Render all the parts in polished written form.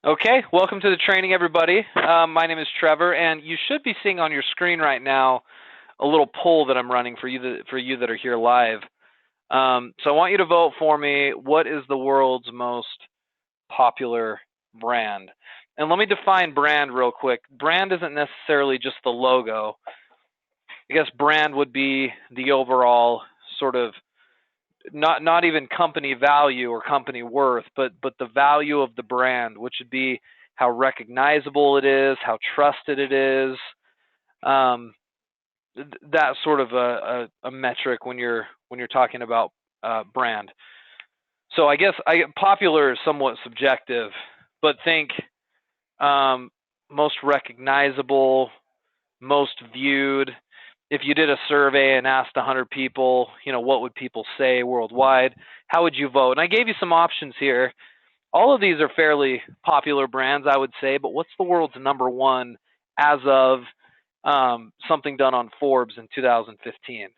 Okay, welcome to the training, everybody. My name is Trevor, and you should be seeing on your screen right now a little poll that I'm running for you that are here live. So I want you to vote for me. What is the world's most popular brand? And let me define brand real quick. Brand isn't necessarily just the logo. I guess brand would be the overall sort of not even company value or company worth, but the value of the brand, which would be how recognizable it is, how trusted it is, that sort of a metric when you're talking about brand. So I guess popular is somewhat subjective, but think most recognizable, most viewed. If you did a survey and asked 100 people, what would people say worldwide? How would you vote? And I gave you some options here. All of these are fairly popular brands, I would say, but what's the world's number one as of something done on Forbes in 2015?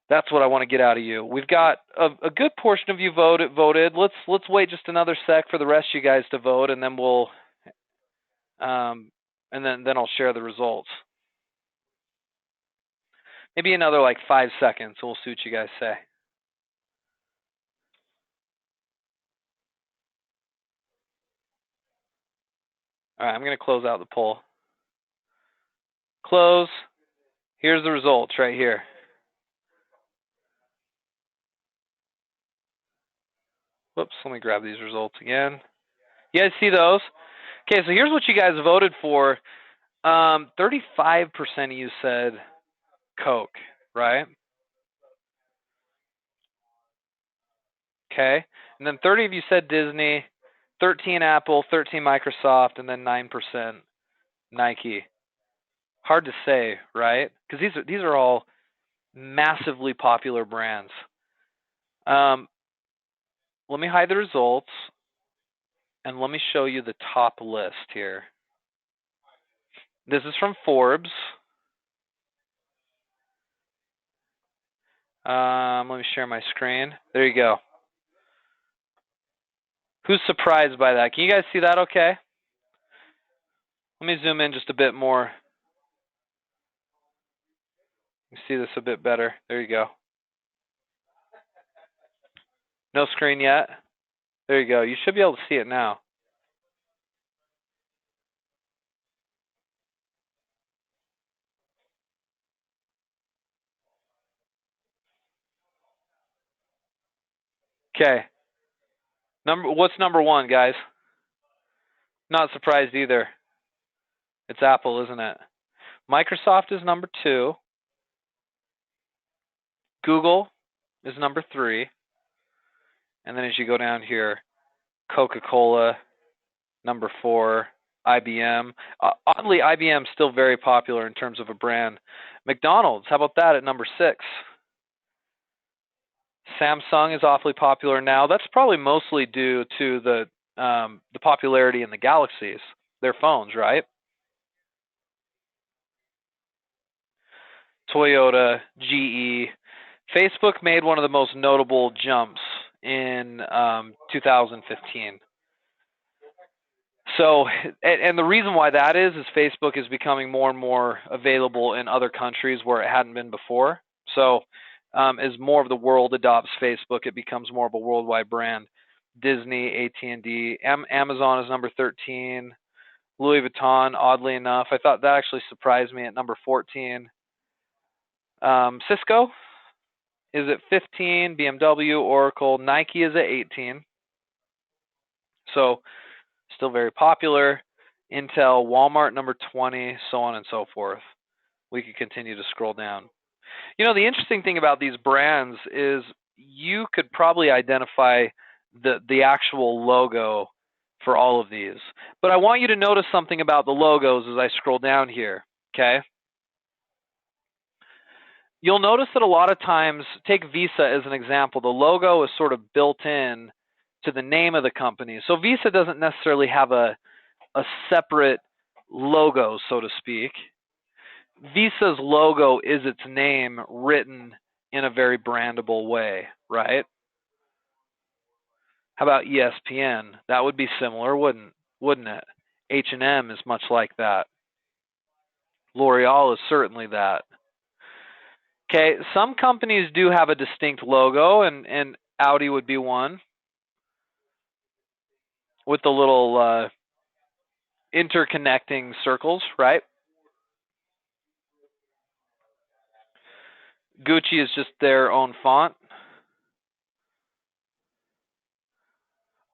That's what I want to get out of you. We've got a good portion of you voted. Let's wait just another sec for the rest of you guys to vote, and then we'll and then I'll share the results. Maybe another like 5 seconds. We'll see what you guys say. All right, I'm going to close out the poll. Close. Here's the results right here. Whoops, let me grab these results again. You guys see those? Okay, so here's what you guys voted for. 35% of you said Coke, right? Okay, and then 30 of you said Disney, 13 Apple, 13 Microsoft, and then 9% Nike. Hard to say, right? Because these are all massively popular brands. Let me hide the results, and let me show you the top list here. This is from Forbes. Let me share my screen. There you go. Who's surprised by that? Can you guys see that okay? Let me zoom in just a bit more. You can see this a bit better. There you go. No screen yet? There you go. You should be able to see it now. Okay. What's number one, guys? Not surprised either. It's Apple, isn't it? Microsoft is number 2. Google is number 3. And then as you go down here, Coca-Cola, number 4, IBM. Oddly, IBM is still very popular in terms of a brand. McDonald's, how about that at number 6? Samsung is awfully popular now. That's probably mostly due to the popularity in the Galaxies, their phones, right? Toyota, GE. Facebook made one of the most notable jumps in 2015. So, and the reason why that is Facebook is becoming more and more available in other countries where it hadn't been before. So, as more of the world adopts Facebook, it becomes more of a worldwide brand. Disney, AT&T, Amazon is number 13. Louis Vuitton, oddly enough, I thought that actually surprised me at number 14. Cisco is at 15. BMW, Oracle, Nike is at 18. So, still very popular. Intel, Walmart, number 20, so on and so forth. We could continue to scroll down. The interesting thing about these brands is you could probably identify the actual logo for all of these. But I want you to notice something about the logos as I scroll down here, okay? You'll notice that a lot of times, take Visa as an example, the logo is sort of built in to the name of the company. So Visa doesn't necessarily have a separate logo, so to speak. Visa's logo is its name written in a very brandable way, right? How about ESPN? That would be similar, wouldn't it? H&M is much like that. L'Oreal is certainly that. Okay, some companies do have a distinct logo, and Audi would be one with the little interconnecting circles, right? Gucci is just their own font.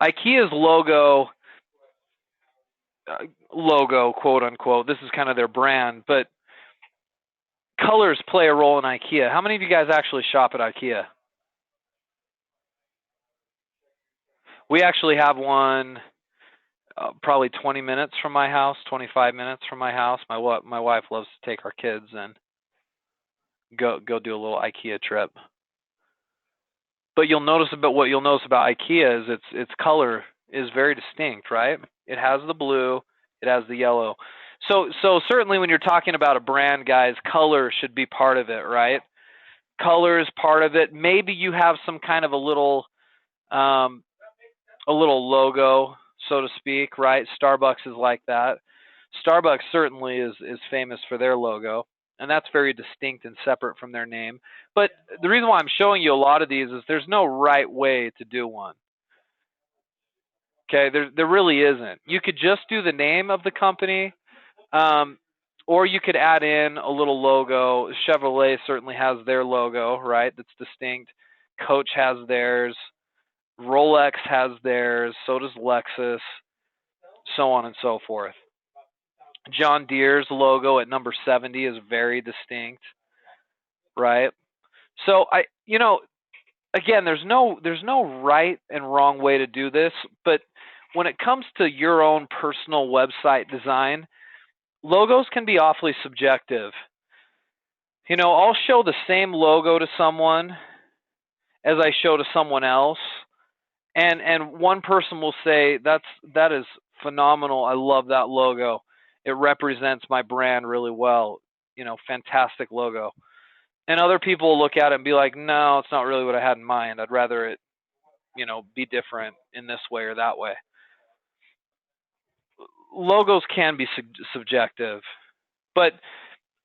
IKEA's logo, quote unquote, this is kind of their brand, but colors play a role in IKEA. How many of you guys actually shop at IKEA? We actually have one probably 20 minutes from my house, 25 minutes from my house. My wife loves to take our kids and go do a little IKEA trip. But what you'll notice about IKEA is its color is very distinct, right? It has the blue, it has the yellow. So certainly when you're talking about a brand, guys, color should be part of it, right? Color is part of it. Maybe you have some kind of a little logo, so to speak, right? Starbucks is like that. Starbucks certainly is famous for their logo, and that's very distinct and separate from their name. But the reason why I'm showing you a lot of these is there's no right way to do one. Okay, there really isn't. You could just do the name of the company, or you could add in a little logo. Chevrolet certainly has their logo, right? That's distinct. Coach has theirs. Rolex has theirs. So does Lexus. So on and so forth. John Deere's logo at number 70 is very distinct, right? So again, there's no right and wrong way to do this, but when it comes to your own personal website design, logos can be awfully subjective. I'll show the same logo to someone as I show to someone else, and one person will say that is phenomenal. I love that logo. It represents my brand really well. Fantastic logo. And other people will look at it and be like, no, it's not really what I had in mind. I'd rather it, be different in this way or that way. Logos can be subjective, but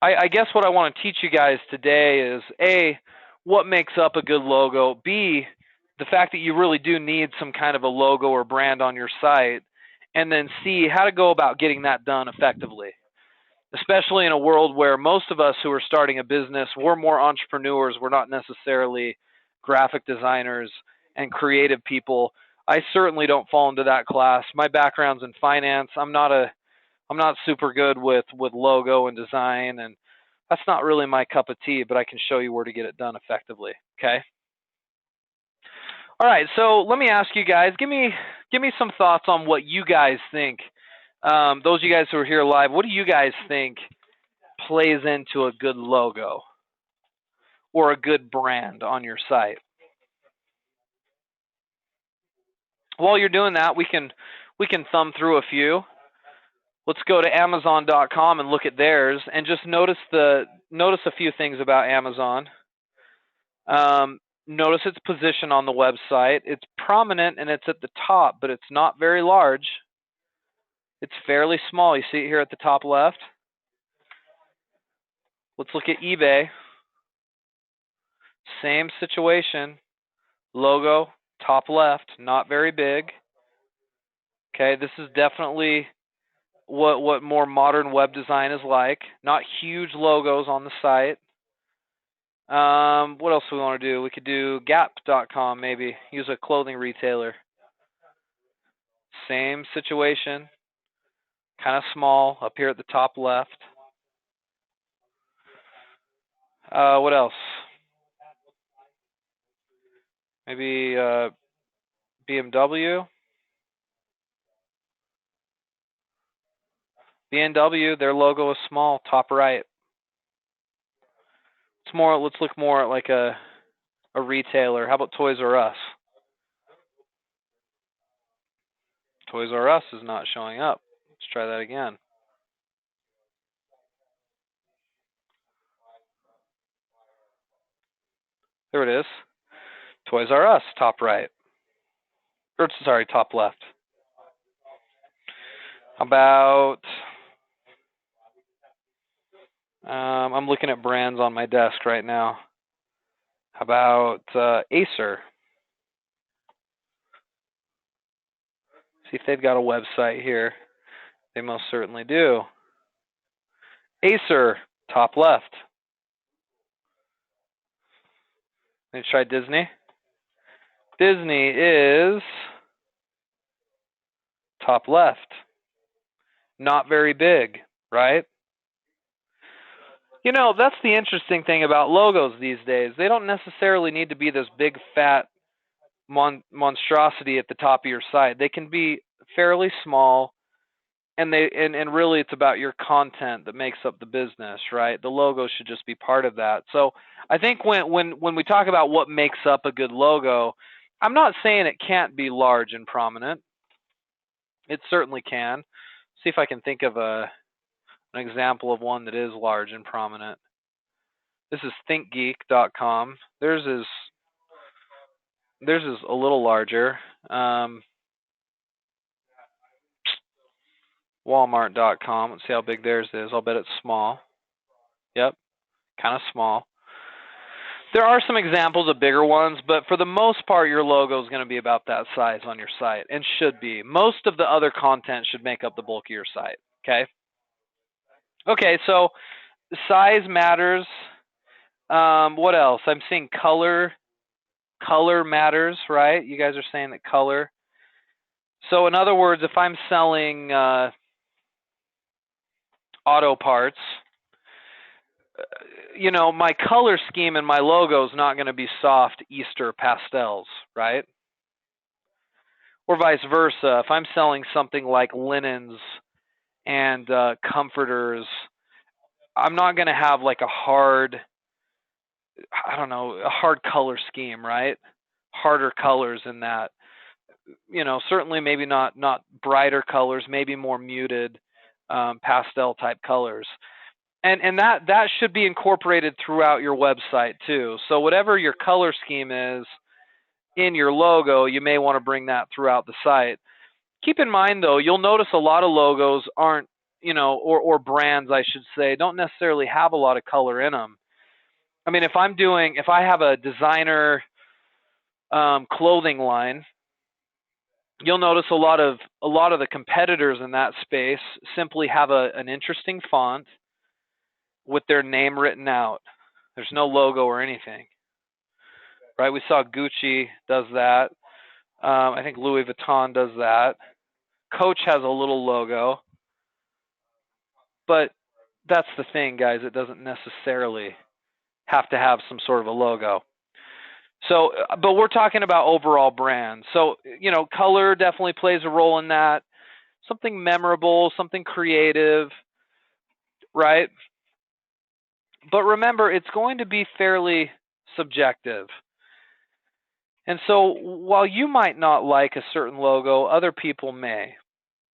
I guess what I want to teach you guys today is A, what makes up a good logo, B, the fact that you really do need some kind of a logo or brand on your site, and then C, how to go about getting that done effectively, especially in a world where most of us who are starting a business, we're more entrepreneurs, we're not necessarily graphic designers and creative people. I certainly don't fall into that class. My background's in finance. I'm not super good with logo and design, and that's not really my cup of tea, but I can show you where to get it done effectively, okay? All right, so let me ask you guys, give me some thoughts on what you guys think. Those of you guys who are here live, what do you guys think plays into a good logo or a good brand on your site? While you're doing that, we can thumb through a few. Let's go to Amazon.com and look at theirs, and just notice a few things about Amazon. Notice its position on the website. It's prominent and it's at the top, but it's not very large. It's fairly small. You see it here at the top left. Let's look at eBay. Same situation. Logo, top left, not very big. Okay, this is definitely what more modern web design is like. Not huge logos on the site. What else do we want to do? We could do Gap.com maybe. Use a clothing retailer. Same situation. Kind of small up here at the top left. What else? Maybe BMW. BMW, their logo is small, top right. Let's look more at like a retailer. How about Toys R Us? Toys R Us is not showing up. Let's try that again. There it is. Toys R Us, top right. or sorry, top left. About, I'm looking at brands on my desk right now. How about Acer? See if they've got a website here. They most certainly do. Acer, top left. Let's try Disney. Disney is top left. Not very big, right? You know, that's the interesting thing about logos these days. They don't necessarily need to be this big, fat monstrosity at the top of your site. They can be fairly small, and really it's about your content that makes up the business, right? The logo should just be part of that. So I think when we talk about what makes up a good logo, I'm not saying it can't be large and prominent. It certainly can. See if I can think of an example of one that is large and prominent. This is thinkgeek.com. Theirs is a little larger. Walmart.com. Let's see how big theirs is. I'll bet it's small. Yep, kind of small. There are some examples of bigger ones, but for the most part, your logo is going to be about that size on your site, and should be. Most of the other content should make up the bulk of your site, okay? Okay, so size matters. What else? I'm seeing color. Color matters, right? You guys are saying that color. So in other words, if I'm selling auto parts, you know, my color scheme and my logo is not going to be soft Easter pastels, right? Or vice versa. If I'm selling something like linens and comforters, I'm not going to have like a hard color scheme, right? Harder colors in that. You know, certainly maybe not brighter colors, maybe more muted pastel type colors. And that should be incorporated throughout your website too. So whatever your color scheme is in your logo, you may want to bring that throughout the site. Keep in mind though, you'll notice a lot of logos aren't, you know, or brands I should say, don't necessarily have a lot of color in them. I mean, if I have a designer clothing line, you'll notice a lot of the competitors in that space simply have an interesting font with their name written out. There's no logo or anything, right? We saw Gucci does that. I think Louis Vuitton does that. Coach has a little logo, but that's the thing, guys. It doesn't necessarily have to have some sort of a logo. So, but we're talking about overall brands. So, you know, color definitely plays a role in that. Something memorable, something creative, right? But remember, it's going to be fairly subjective. And so while you might not like a certain logo, other people may,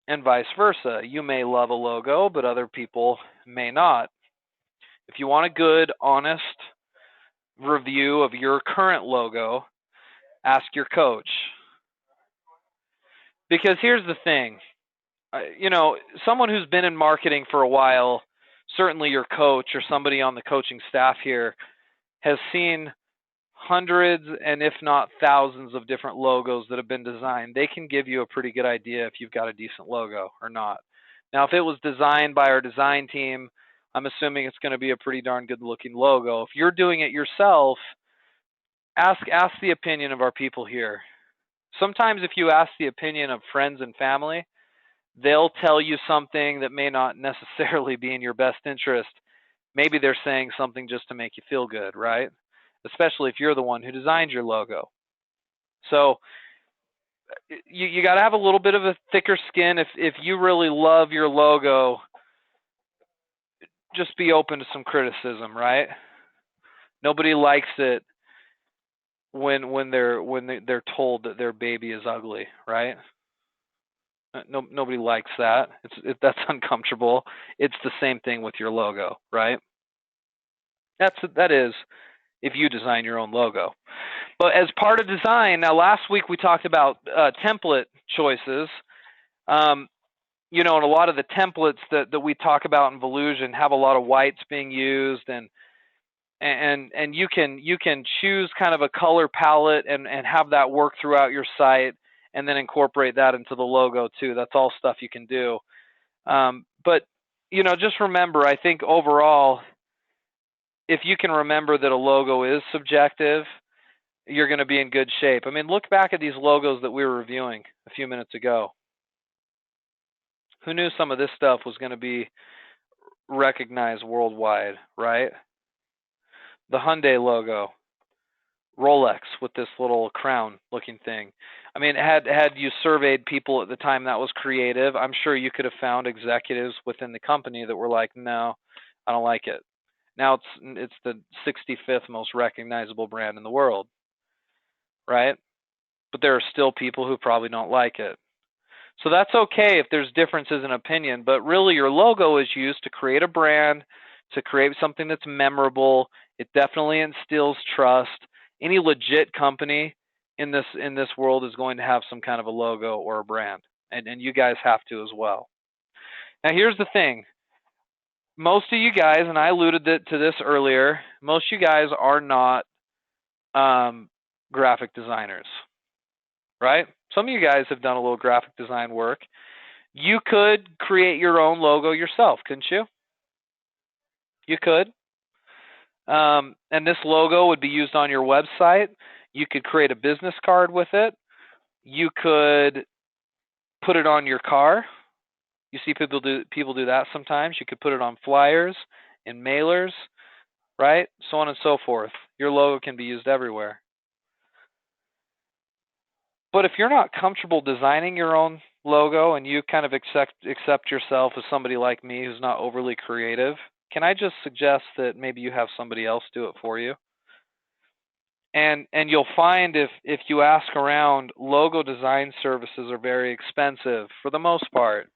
and vice versa. You may love a logo, but other people may not. If you want a good, honest review of your current logo, ask your coach. Because here's the thing, you know, someone who's been in marketing for a while, certainly your coach or somebody on the coaching staff here, has seen hundreds and if not thousands of different logos that have been designed. They can give you a pretty good idea if you've got a decent logo or not. Now, if it was designed by our design team, I'm assuming it's going to be a pretty darn good looking logo. If you're doing it yourself, ask the opinion of our people here. Sometimes if you ask the opinion of friends and family, they'll tell you something that may not necessarily be in your best interest. Maybe they're saying something just to make you feel good, right? Especially if you're the one who designed your logo. So you got to have a little bit of a thicker skin. If you really love your logo, just be open to some criticism, right? Nobody likes it when they're told that their baby is ugly, right? Nobody likes that. That's uncomfortable. It's the same thing with your logo, right? That is if you design your own logo. But as part of design, now last week we talked about template choices. You know, and a lot of the templates that we talk about in Volusion have a lot of whites being used, and you can choose kind of a color palette and have that work throughout your site, and then incorporate that into the logo too. That's all stuff you can do. But you know, just remember, I think overall, if you can remember that a logo is subjective, you're going to be in good shape. I mean, look back at these logos that we were reviewing a few minutes ago. Who knew some of this stuff was going to be recognized worldwide, right? The Hyundai logo, Rolex with this little crown looking thing. I mean, had you surveyed people at the time that was creative, I'm sure you could have found executives within the company that were like, no, I don't like it. Now it's the 65th most recognizable brand in the world, right? But there are still people who probably don't like it. So that's okay if there's differences in opinion, but really your logo is used to create a brand, to create something that's memorable. It definitely instills trust. Any legit company in this world is going to have some kind of a logo or a brand, and you guys have to as well. Now here's the thing. Most of you guys, and I alluded to this earlier, most of you guys are not graphic designers, right? Some of you guys have done a little graphic design work. You could create your own logo yourself, couldn't you? You could. And this logo would be used on your website. You could create a business card with it. You could put it on your car. You see people do that sometimes. You could put it on flyers, in mailers, right? So on and so forth. Your logo can be used everywhere. But if you're not comfortable designing your own logo and you kind of accept yourself as somebody like me who's not overly creative, can I just suggest that maybe you have somebody else do it for you? And you'll find if you ask around, logo design services are very expensive for the most part,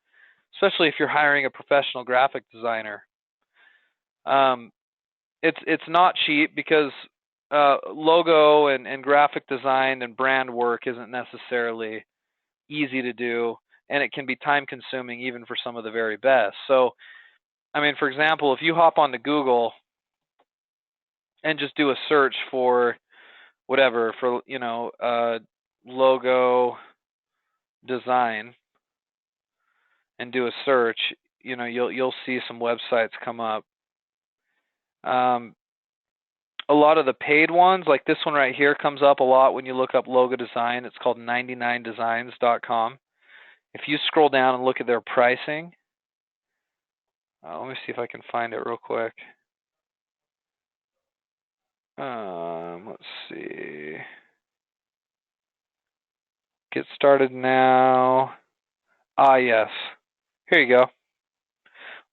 especially if you're hiring a professional graphic designer. It's not cheap because logo and graphic design and brand work isn't necessarily easy to do, and it can be time consuming even for some of the very best. So, I mean, for example, if you hop onto Google and just do a search for whatever, for, you know, logo design, and do a search, you know, you'll see some websites come up. A lot of the paid ones, like this one right here, comes up a lot when you look up logo design. It's called 99designs.com. If you scroll down and look at their pricing, let me see if I can find it real quick. Let's see. Get started now. Yes. Here you go.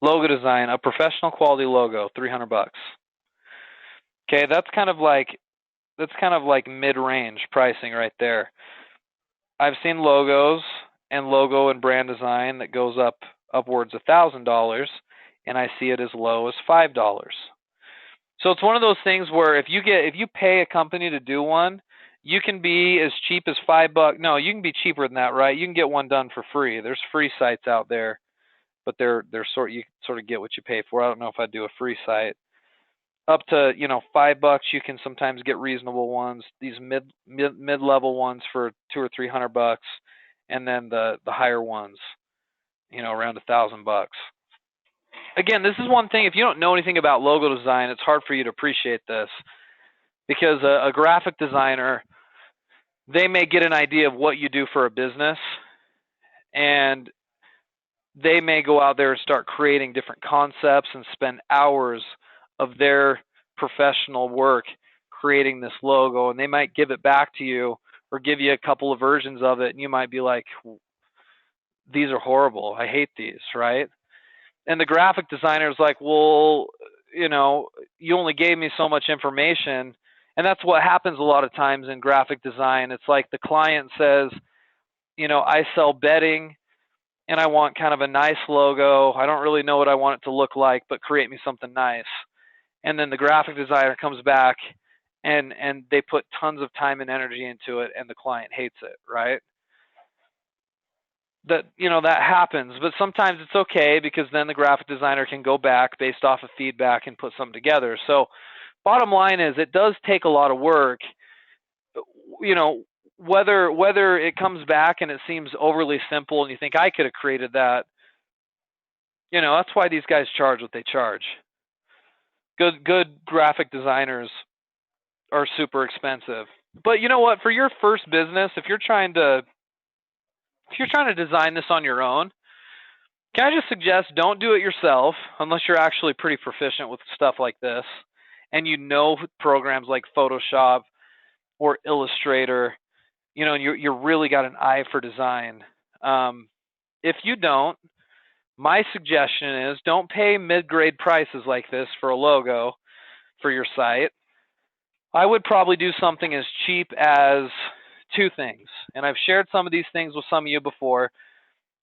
Logo design, a professional quality logo, $300. Okay, that's kind of like mid-range pricing right there. I've seen logos and logo and brand design that goes upwards of $1,000, and I see it as low as $5. So it's one of those things where if you pay a company to do one, you can be as cheap as $5. No, you can be cheaper than that, right? You can get one done for free. There's free sites out there, but you sort of get what you pay for. I don't know if I'd do a free site. Up to, you know, $5, you can sometimes get reasonable ones. These mid-level ones for $200 or $300, and then the higher ones, you know, around $1,000. Again, this is one thing. If you don't know anything about logo design, it's hard for you to appreciate this, because a graphic designer, they may get an idea of what you do for a business, and they may go out there and start creating different concepts and spend hours of their professional work creating this logo, and they might give it back to you or give you a couple of versions of it, and you might be like, these are horrible, I hate these, right? And the graphic designer is like, well, you know, you only gave me so much information. And that's what happens a lot of times in graphic design. It's like the client says, you know, I sell bedding and I want kind of a nice logo. I don't really know what I want it to look like, but create me something nice. And then the graphic designer comes back and they put tons of time and energy into it, and the client hates it, right? That that happens, but sometimes it's okay because then the graphic designer can go back based off of feedback and put something together. So bottom line is it does take a lot of work. Whether it comes back and it seems overly simple and you think I could have created that, that's why these guys charge what they charge. Good graphic designers are super expensive. But you know what? For your first business, if you're trying to design this on your own, can I just suggest don't do it yourself unless you're actually pretty proficient with stuff like this and programs like Photoshop or Illustrator, and you really got an eye for design. If you don't, my suggestion is don't pay mid-grade prices like this for a logo for your site. I would probably do something as cheap as 2 things. And I've shared some of these things with some of you before,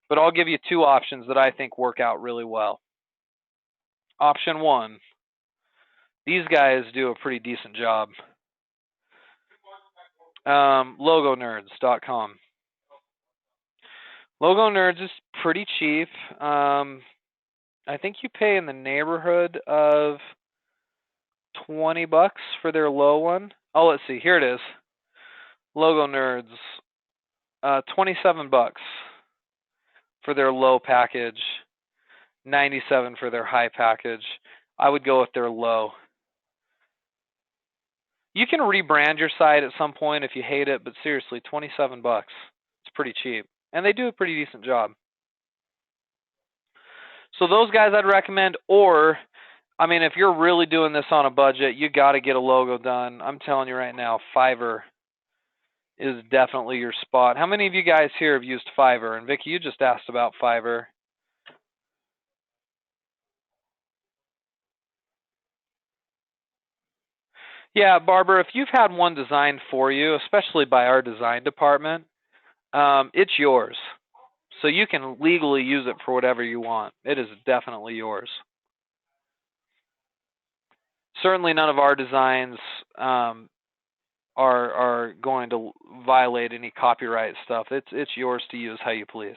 but I'll give you 2 options that I think work out really well. Option 1, these guys do a pretty decent job. LogoNerds.com. Logo Nerds is pretty cheap. I think you pay in the neighborhood of $20 for their low one. Oh, let's see. Here it is. Logo Nerds, $27 for their low package, $97 for their high package. I would go with their low. You can rebrand your site at some point if you hate it, but seriously, $27. It's pretty cheap. And they do a pretty decent job. So those guys I'd recommend, or, if you're really doing this on a budget, you got to get a logo done. I'm telling you right now, Fiverr is definitely your spot. How many of you guys here have used Fiverr? And Vicki, you just asked about Fiverr. Yeah, Barbara, if you've had one designed for you, especially by our design department, it's yours. So you can legally use it for whatever you want. It is definitely yours. Certainly none of our designs are going to violate any copyright stuff. It's yours to use how you please.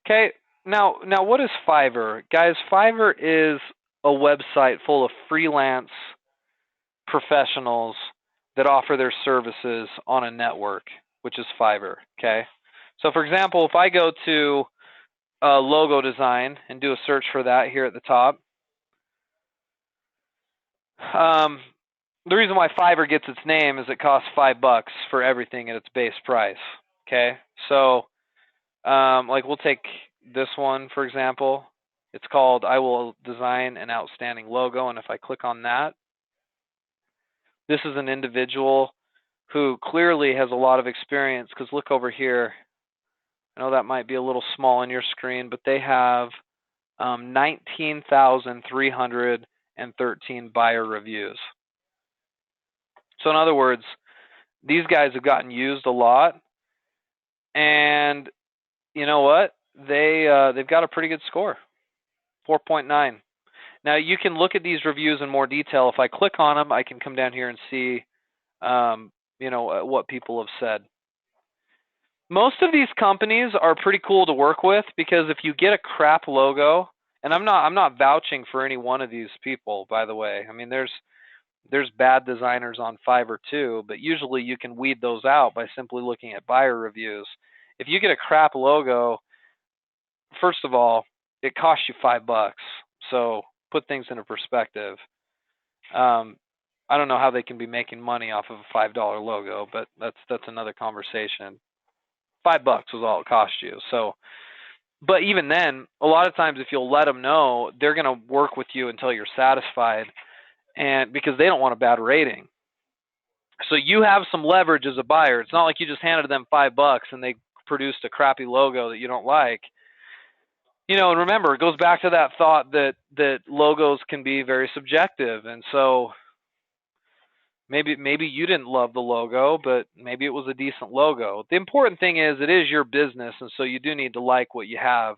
Okay, now what is Fiverr? Guys, Fiverr is a website full of freelance professionals that offer their services on a network, which is Fiverr, okay? So for example, if I go to logo design and do a search for that here at the top, the reason why Fiverr gets its name is it costs $5 for everything at its base price, okay? So like we'll take this one, for example. It's called I Will Design an Outstanding Logo, and if I click on that, this is an individual who clearly has a lot of experience, because look over here. I know that might be a little small on your screen, but they have 19,313 buyer reviews. So in other words, these guys have gotten used a lot, and you know what? They've got a pretty good score, 4.9. Now you can look at these reviews in more detail. If I click on them, I can come down here and see, what people have said. Most of these companies are pretty cool to work with, because if you get a crap logo, and I'm not vouching for any one of these people, by the way. There's bad designers on Fiverr too, but usually you can weed those out by simply looking at buyer reviews. If you get a crap logo, first of all, it costs you $5. So put things into perspective. I don't know how they can be making money off of a $5 logo, but that's another conversation. $5 was all it cost you. So, but even then, a lot of times if you'll let them know, they're going to work with you until you're satisfied, and because they don't want a bad rating. So you have some leverage as a buyer. It's not like you just handed them $5 and they produced a crappy logo that you don't like. And remember, it goes back to that thought that logos can be very subjective, and so maybe you didn't love the logo, but maybe it was a decent logo. The important thing is it is your business, and so you do need to like what you have.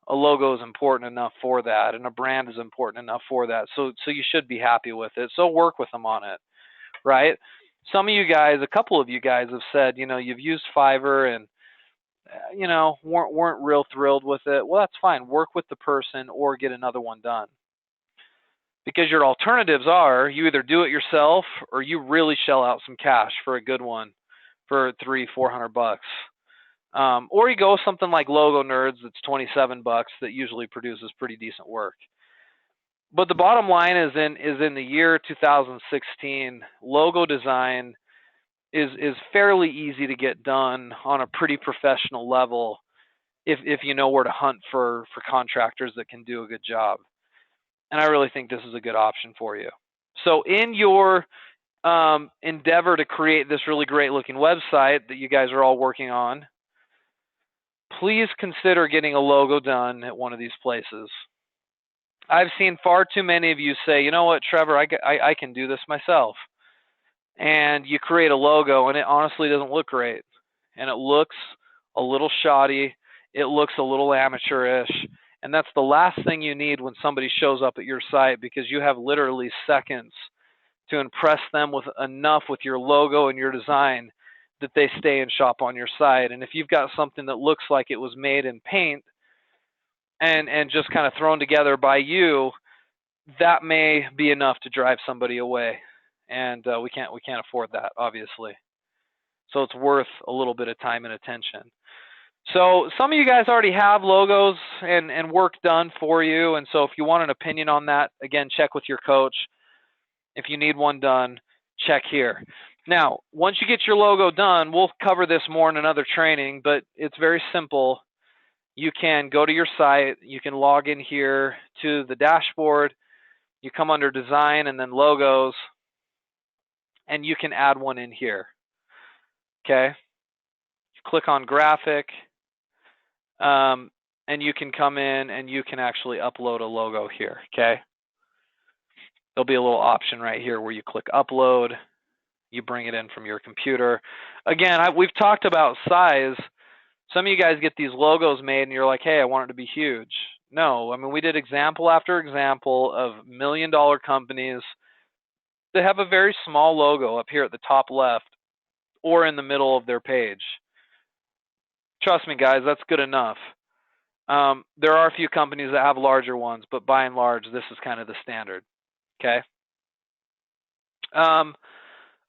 a logo is important enough for that, and a brand is important enough for that. So you should be happy with it. So work with them on it, right? Some of you guys, a couple of you guys have said, you've used Fiverr and weren't real thrilled with it. Well, that's fine. Work with the person or get another one done. Because your alternatives are you either do it yourself or you really shell out some cash for a good one for $300-400. Or you go with something like Logo Nerds that's $27 that usually produces pretty decent work. But the bottom line is in the year 2016, logo design is fairly easy to get done on a pretty professional level if you know where to hunt for contractors that can do a good job. And I really think this is a good option for you. So in your endeavor to create this really great looking website that you guys are all working on, please consider getting a logo done at one of these places. I've seen far too many of you say, you know what, Trevor, I can do this myself. And you create a logo and it honestly doesn't look great. And it looks a little shoddy. It looks a little amateurish. And that's the last thing you need when somebody shows up at your site, because you have literally seconds to impress them with enough with your logo and your design that they stay and shop on your site. And if you've got something that looks like it was made in paint and just kind of thrown together by you, that may be enough to drive somebody away. And we can't afford that, obviously. So it's worth a little bit of time and attention. So some of you guys already have logos and work done for you. And so if you want an opinion on that, again, check with your coach. If you need one done, check here. Now, once you get your logo done, we'll cover this more in another training, but it's very simple. You can go to your site. You can log in here to the dashboard. You come under design and then logos, and you can add one in here. Okay? Click on graphic. And you can come in and you can actually upload a logo here, okay? There'll be a little option right here where you click upload. You bring it in from your computer. Again, we've talked about size. Some of you guys get these logos made and you're like, hey, I want it to be huge. No, I mean, we did example after example of $1 million companies that have a very small logo up here at the top left or in the middle of their page. Trust me, guys, that's good enough. There are a few companies that have larger ones, but by and large, this is kind of the standard. Okay.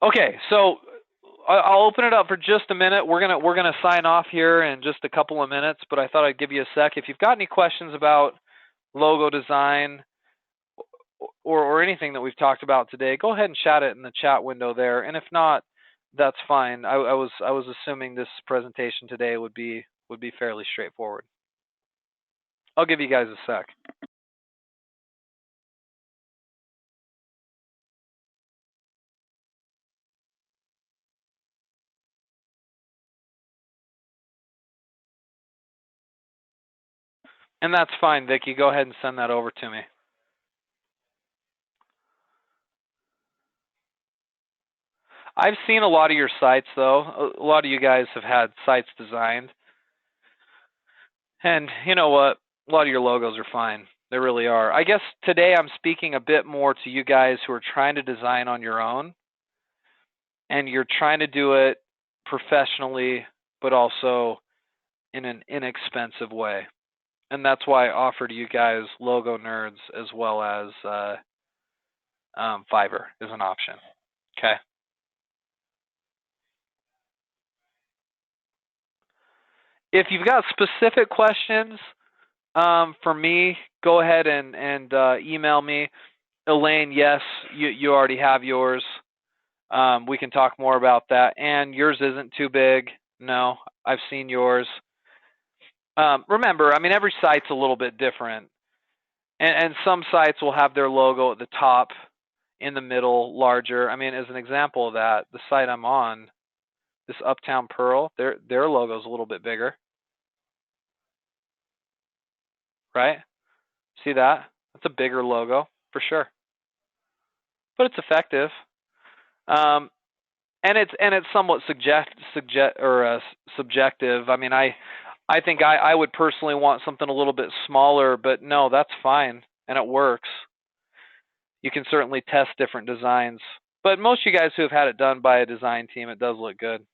Okay, so I'll open it up for just a minute. We're gonna sign off here in just a couple of minutes, but I thought I'd give you a sec. If you've got any questions about logo design or anything that we've talked about today, go ahead and chat it in the chat window there. And if not, that's fine. I was assuming this presentation today would be fairly straightforward. I'll give you guys a sec. And that's fine, Vicki. Go ahead and send that over to me. I've seen a lot of your sites, though. A lot of you guys have had sites designed. And you know what? A lot of your logos are fine. They really are. I guess today I'm speaking a bit more to you guys who are trying to design on your own. And you're trying to do it professionally, but also in an inexpensive way. And that's why I offer to you guys Logo Nerds as well as Fiverr is an option. Okay. If you've got specific questions for me, go ahead and email me. Elaine, yes, you already have yours. We can talk more about that. And yours isn't too big. No, I've seen yours. Remember, I mean, every site's a little bit different. And some sites will have their logo at the top, in the middle, larger. I mean, as an example of that, the site I'm on, this Uptown Pearl, their logo's a little bit bigger. Right? See that? That's a bigger logo for sure. But it's effective. And it's somewhat subjective. I mean, I think I would personally want something a little bit smaller, but no, that's fine, and it works. You can certainly test different designs. But most of you guys who have had it done by a design team, it does look good.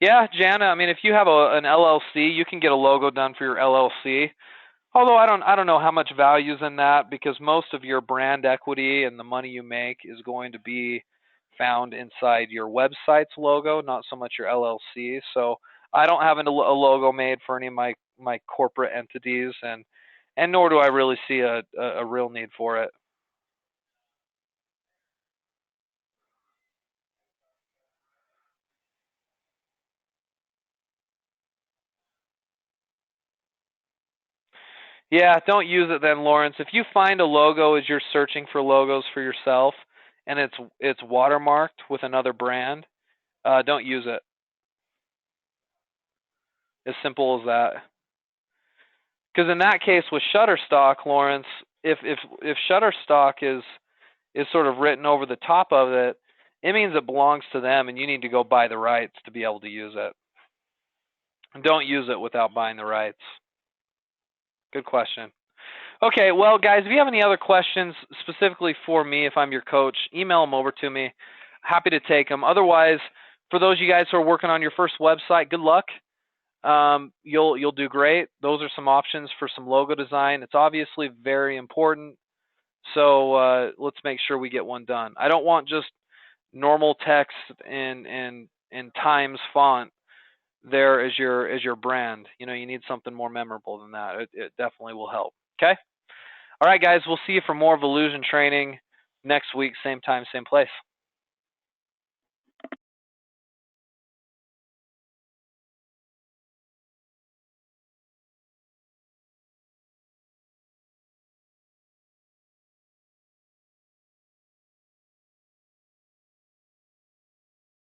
Yeah, Jana, I mean, if you have an LLC, you can get a logo done for your LLC. Although I don't know how much value is in that, because most of your brand equity and the money you make is going to be found inside your website's logo, not so much your LLC. So I don't have a logo made for any of my corporate entities, and nor do I really see a real need for it. Yeah, don't use it then, Lawrence. If you find a logo as you're searching for logos for yourself, and it's watermarked with another brand, don't use it. As simple as that. Because in that case with Shutterstock, Lawrence, if Shutterstock is sort of written over the top of it, it means it belongs to them, and you need to go buy the rights to be able to use it. And don't use it without buying the rights. Good question. Okay, well, guys, if you have any other questions specifically for me, if I'm your coach, email them over to me. Happy to take them. Otherwise, for those of you guys who are working on your first website, good luck. You'll do great. Those are some options for some logo design. It's obviously very important, so let's make sure we get one done. I don't want just normal text in Times font there as your brand. You know, you need something more memorable than that. It definitely will help. Okay. All right, guys. We'll see you for more Volusion training next week, same time, same place.